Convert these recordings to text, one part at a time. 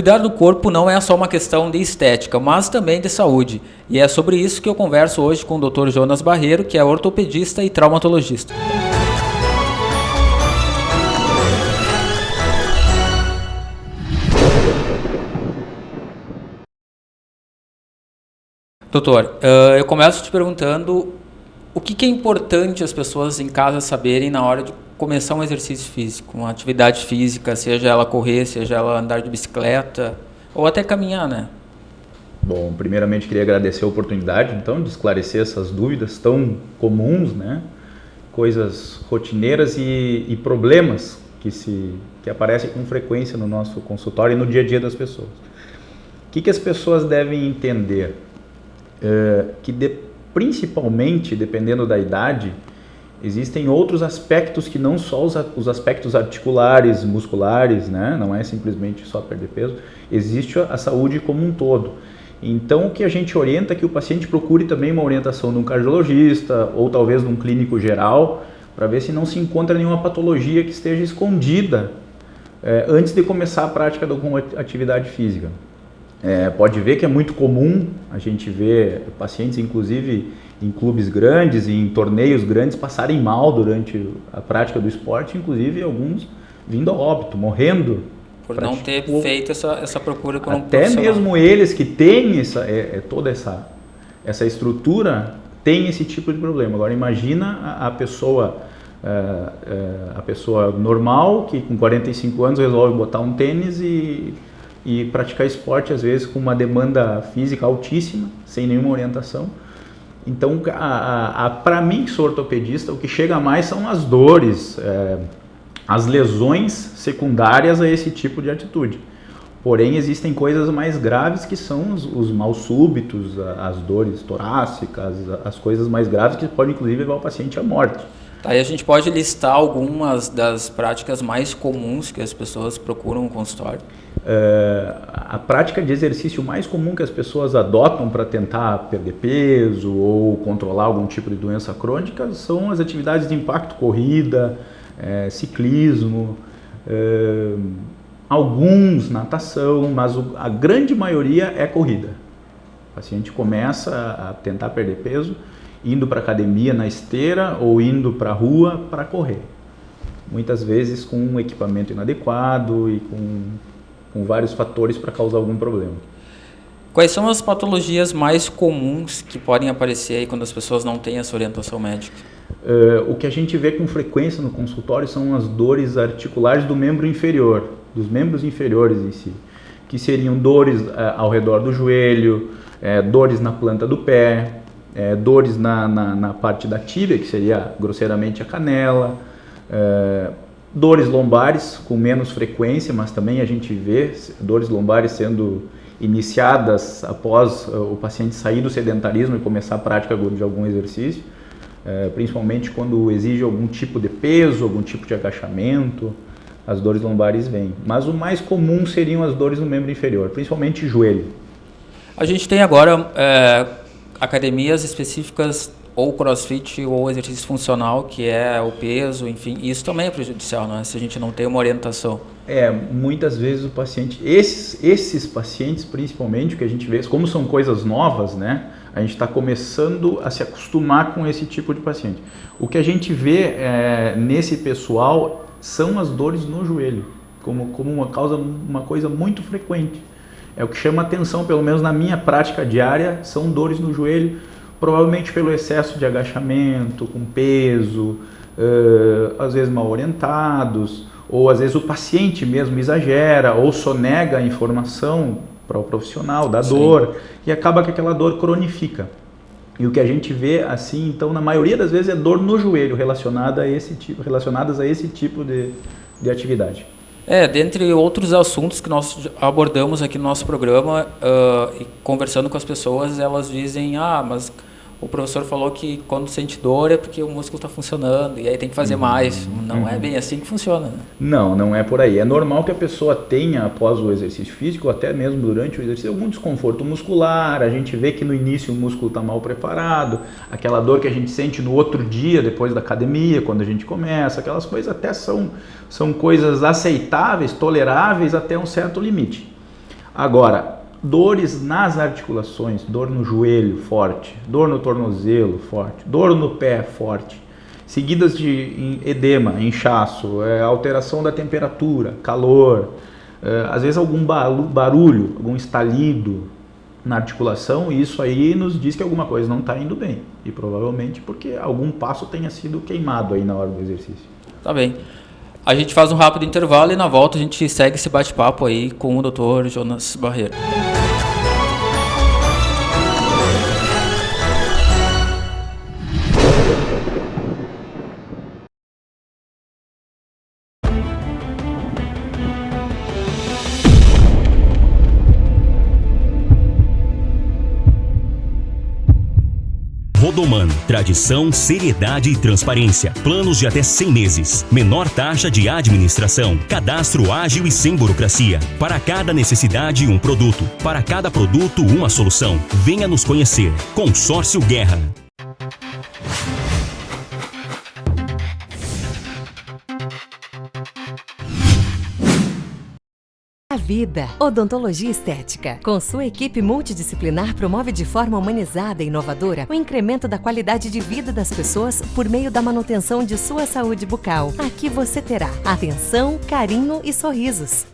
Cuidar do corpo não é só uma questão de estética, mas também de saúde. E é sobre isso que eu converso hoje com o Dr. Jonas Barreiro, que é ortopedista e traumatologista. Doutor, eu começo te perguntando o que é importante as pessoas em casa saberem na hora de começar um exercício físico, uma atividade física, seja ela correr, seja ela andar de bicicleta ou até caminhar, né? Bom, primeiramente queria agradecer a oportunidade, então, de esclarecer essas dúvidas tão comuns, né? Coisas rotineiras e problemas que aparecem com frequência no nosso consultório e no dia a dia das pessoas. O que as pessoas devem entender? Principalmente, dependendo da idade, existem outros aspectos que não só os aspectos articulares, musculares, né? Não é simplesmente só perder peso, existe a saúde como um todo. Então, o que a gente orienta é que o paciente procure também uma orientação de um cardiologista ou talvez de um clínico geral, para ver se não se encontra nenhuma patologia que esteja escondida antes de começar a prática de alguma atividade física. Pode ver que é muito comum a gente ver pacientes, inclusive em clubes grandes e em torneios grandes, passarem mal durante a prática do esporte, inclusive alguns vindo a óbito, morrendo. Por não ter feito essa procura com um profissional. Até mesmo eles que têm toda essa estrutura, têm esse tipo de problema. Agora imagina a pessoa normal, que com 45 anos resolve botar um tênis e praticar esporte, às vezes com uma demanda física altíssima, sem nenhuma orientação. Então, para mim, que sou ortopedista, o que chega mais são as dores, as lesões secundárias a esse tipo de atitude. Porém, existem coisas mais graves que são os mal súbitos, as dores torácicas, as coisas mais graves que podem, inclusive, levar o paciente à morte. Aí a gente pode listar algumas das práticas mais comuns que as pessoas procuram no consultório? A prática de exercício mais comum que as pessoas adotam para tentar perder peso ou controlar algum tipo de doença crônica são as atividades de impacto, corrida, ciclismo, alguns natação, mas a grande maioria é corrida. O paciente começa a tentar perder peso indo para a academia na esteira ou indo para a rua para correr. Muitas vezes com um equipamento inadequado e com vários fatores para causar algum problema. Quais são as patologias mais comuns que podem aparecer aí quando as pessoas não têm essa orientação médica? O que a gente vê com frequência no consultório são as dores articulares do membro inferior, dos membros inferiores em si, que seriam dores ao redor do joelho, dores na planta do pé, dores na parte da tíbia, que seria grosseiramente a canela, dores lombares com menos frequência, mas também a gente vê dores lombares sendo iniciadas após o paciente sair do sedentarismo e começar a prática de algum exercício, principalmente quando exige algum tipo de peso, algum tipo de agachamento, as dores lombares vêm. Mas o mais comum seriam as dores no membro inferior, principalmente joelho. A gente tem agora academias específicas ou crossfit ou exercício funcional, que é o peso, enfim, isso também é prejudicial, não é? Se a gente não tem uma orientação. Muitas vezes o paciente, esses pacientes principalmente, que a gente vê, como são coisas novas, né? A gente está começando a se acostumar com esse tipo de paciente. O que a gente vê nesse pessoal são as dores no joelho, como uma coisa muito frequente. É o que chama atenção, pelo menos na minha prática diária, são dores no joelho, provavelmente pelo excesso de agachamento, com peso, às vezes mal orientados, ou às vezes o paciente mesmo exagera ou sonega a informação para o profissional da dor. Sim. E acaba que aquela dor cronifica. E o que a gente vê assim, então, na maioria das vezes é dor no joelho relacionadas a esse tipo de atividade. Dentre outros assuntos que nós abordamos aqui no nosso programa, e conversando com as pessoas, elas dizem, mas o professor falou que quando sente dor é porque o músculo está funcionando e aí tem que fazer mais. Não é bem assim que funciona, né? Não é por aí. É normal que a pessoa tenha, após o exercício físico, ou até mesmo durante o exercício, algum desconforto muscular. A gente vê que no início o músculo está mal preparado, aquela dor que a gente sente no outro dia, depois da academia, quando a gente começa, aquelas coisas até são coisas aceitáveis, toleráveis até um certo limite. Agora, dores nas articulações, dor no joelho forte, dor no tornozelo forte, dor no pé forte, seguidas de edema, inchaço, alteração da temperatura, calor, às vezes algum barulho, algum estalido na articulação, e isso aí nos diz que alguma coisa não está indo bem. E provavelmente porque algum passo tenha sido queimado aí na hora do exercício. Tá bem. A gente faz um rápido intervalo e na volta a gente segue esse bate-papo aí com o Dr. Jonas Barreiro. Rodoman, tradição, seriedade e transparência. Planos de até 100 meses. Menor taxa de administração. Cadastro ágil e sem burocracia. Para cada necessidade, um produto. Para cada produto, uma solução. Venha nos conhecer. Consórcio Guerra. A vida. Odontologia Estética. Com sua equipe multidisciplinar, promove de forma humanizada e inovadora o incremento da qualidade de vida das pessoas por meio da manutenção de sua saúde bucal. Aqui você terá atenção, carinho e sorrisos.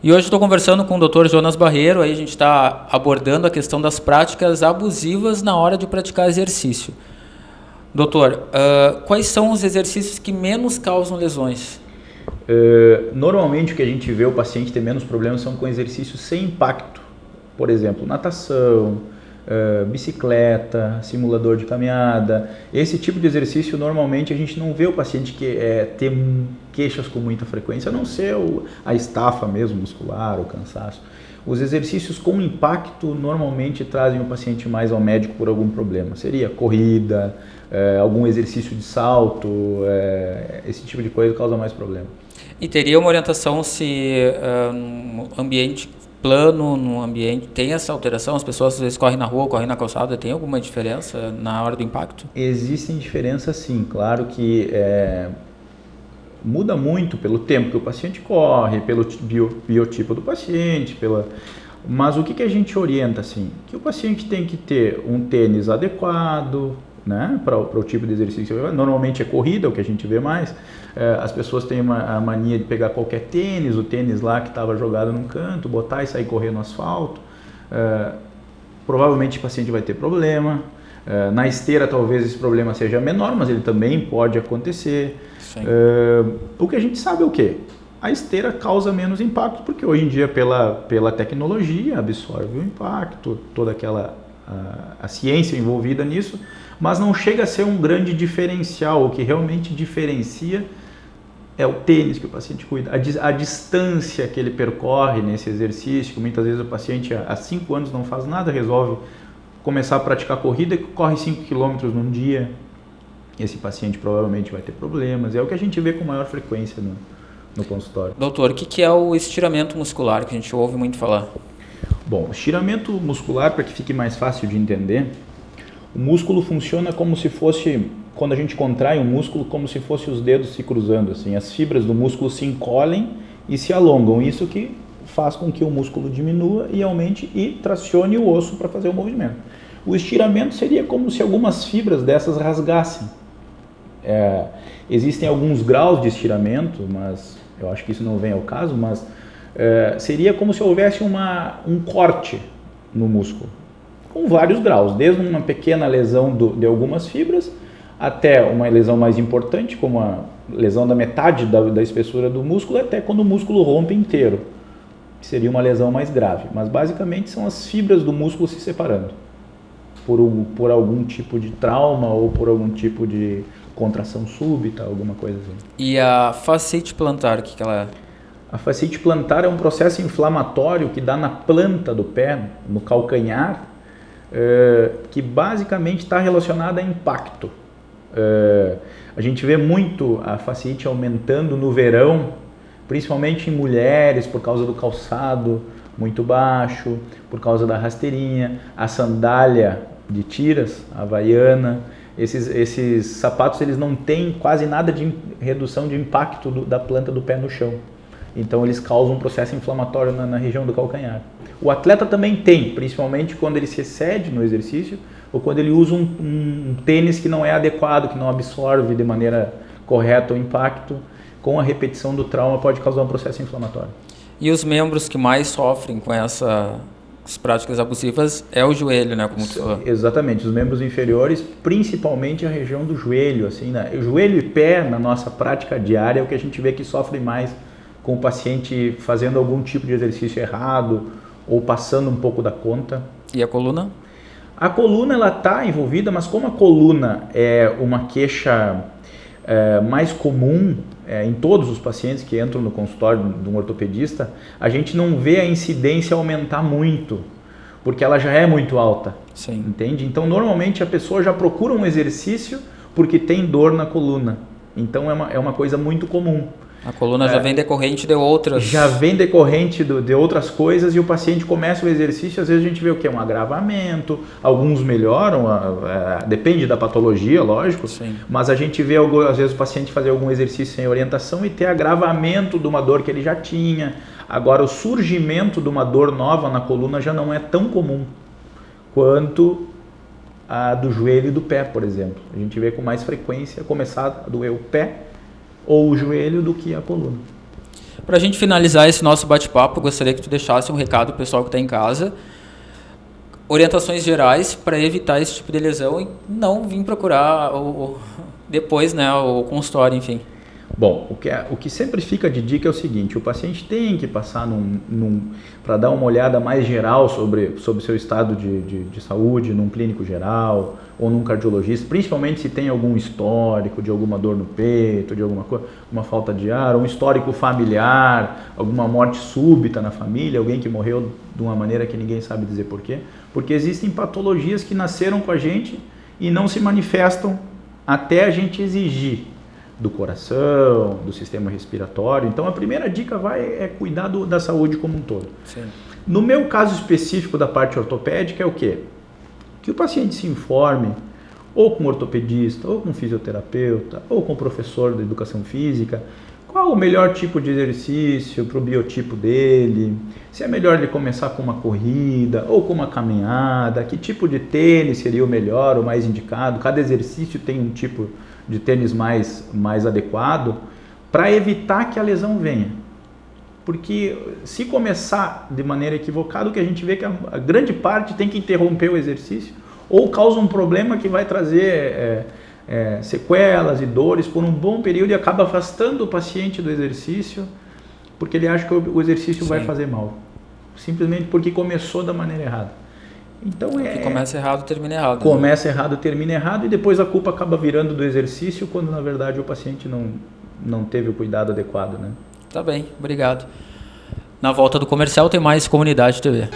E hoje estou conversando com o Dr. Jonas Barreiro, aí a gente está abordando a questão das práticas abusivas na hora de praticar exercício. Doutor, quais são os exercícios que menos causam lesões? Normalmente o que a gente vê o paciente ter menos problemas são com exercícios sem impacto. Por exemplo, natação, bicicleta, simulador de caminhada. Esse tipo de exercício normalmente a gente não vê o paciente ter queixas com muita frequência, a não ser a estafa mesmo muscular, o cansaço. Os exercícios com impacto normalmente trazem o paciente mais ao médico por algum problema. Seria corrida, algum exercício de salto, esse tipo de coisa causa mais problema. E teria uma orientação se no ambiente plano, no ambiente, tem essa alteração? As pessoas às vezes correm na rua, correm na calçada, tem alguma diferença na hora do impacto? Existem diferenças sim, claro que muda muito pelo tempo que o paciente corre, pelo biotipo do paciente, mas o que a gente orienta assim? Que o paciente tem que ter um tênis adequado, né, para o tipo de exercício. Normalmente é corrida, o que a gente vê mais. As pessoas têm a mania de pegar qualquer tênis, o tênis lá que estava jogado num canto, botar e sair correndo no asfalto. Provavelmente o paciente vai ter problema. Na esteira talvez esse problema seja menor, mas ele também pode acontecer. O que a gente sabe é o quê? A esteira causa menos impacto, porque hoje em dia pela tecnologia absorve o impacto, toda aquela a ciência envolvida nisso, mas não chega a ser um grande diferencial. O que realmente diferencia é o tênis que o paciente cuida, a distância que ele percorre nesse exercício, que muitas vezes o paciente há 5 anos não faz nada, resolve começar a praticar corrida e corre 5 km num dia. Esse paciente provavelmente vai ter problemas, é o que a gente vê com maior frequência no consultório. Doutor, o que é o estiramento muscular, que a gente ouve muito falar? Bom, estiramento muscular, para que fique mais fácil de entender, o músculo funciona como se fosse, quando a gente contrai o músculo, como se fosse os dedos se cruzando, assim, as fibras do músculo se encolhem e se alongam, isso que faz com que o músculo diminua e aumente e tracione o osso para fazer o movimento. O estiramento seria como se algumas fibras dessas rasgassem. Existem alguns graus de estiramento, mas eu acho que isso não vem ao caso, mas seria como se houvesse um corte no músculo, com vários graus, desde uma pequena lesão de algumas fibras até uma lesão mais importante, como a lesão da metade da espessura do músculo, até quando o músculo rompe inteiro, que seria uma lesão mais grave. Mas basicamente são as fibras do músculo se separando por algum tipo de trauma ou por algum tipo de contração súbita, alguma coisa assim. E a fascite plantar, o que ela é? A fascite plantar é um processo inflamatório que dá na planta do pé, no calcanhar, que basicamente está relacionada a impacto. A gente vê muito a fasciite aumentando no verão, principalmente em mulheres, por causa do calçado muito baixo, por causa da rasteirinha, a sandália de tiras, a havaiana. Esses sapatos eles não têm quase nada de redução de impacto da planta do pé no chão. Então eles causam um processo inflamatório na região do calcanhar. O atleta também tem, principalmente quando ele se excede no exercício ou quando ele usa um tênis que não é adequado, que não absorve de maneira correta o impacto. Com a repetição do trauma pode causar um processo inflamatório. E os membros que mais sofrem com essas práticas abusivas é o joelho, né? Como tu falou. Exatamente, os membros inferiores, principalmente a região do joelho. Assim, né? O joelho e pé, na nossa prática diária, é o que a gente vê que sofre mais com o paciente fazendo algum tipo de exercício errado ou passando um pouco da conta. E a coluna? A coluna ela está envolvida, mas como a coluna é uma queixa mais comum em todos os pacientes que entram no consultório de um ortopedista, a gente não vê a incidência aumentar muito, porque ela já é muito alta. Sim. Entende? Então, normalmente a pessoa já procura um exercício porque tem dor na coluna. Então, é uma coisa muito comum. A coluna já vem decorrente de outras... Já vem decorrente de outras coisas e o paciente começa o exercício, às vezes a gente vê o que? Um agravamento, alguns melhoram, depende da patologia, lógico. Sim. Mas a gente vê às vezes o paciente fazer algum exercício sem orientação e ter agravamento de uma dor que ele já tinha. Agora, o surgimento de uma dor nova na coluna já não é tão comum quanto a do joelho e do pé, por exemplo. A gente vê com mais frequência começar a doer o pé ou o joelho do que a coluna. Para a gente finalizar esse nosso bate-papo, eu gostaria que tu deixasse um recado para o pessoal que está em casa, orientações gerais para evitar esse tipo de lesão e não vir procurar depois, né, o consultório, enfim. Bom, o que sempre fica de dica é o seguinte: o paciente tem que passar para dar uma olhada mais geral sobre o seu estado de saúde, num clínico geral ou num cardiologista, principalmente se tem algum histórico de alguma dor no peito, de alguma coisa, uma falta de ar, um histórico familiar, alguma morte súbita na família, alguém que morreu de uma maneira que ninguém sabe dizer porquê, porque existem patologias que nasceram com a gente e não se manifestam até a gente exigir. Do coração, do sistema respiratório. Então a primeira dica é cuidar da saúde como um todo. Sim. No meu caso específico da parte ortopédica é o quê? Que o paciente se informe ou com ortopedista, ou com fisioterapeuta, ou com professor de educação física, qual o melhor tipo de exercício para o biotipo dele, se é melhor ele começar com uma corrida ou com uma caminhada, que tipo de tênis seria o melhor, o mais indicado, cada exercício tem um tipo de tênis mais adequado, para evitar que a lesão venha. Porque se começar de maneira equivocada, o que a gente vê é que a grande parte tem que interromper o exercício ou causa um problema que vai trazer sequelas e dores por um bom período e acaba afastando o paciente do exercício porque ele acha que o exercício vai fazer mal. Simplesmente porque começou da maneira errada. Então começa errado, termina errado. Começa errado, termina errado e depois a culpa acaba virando do exercício quando na verdade o paciente não teve o cuidado adequado, né? Tá bem, obrigado. Na volta do comercial tem mais Comunidade TV.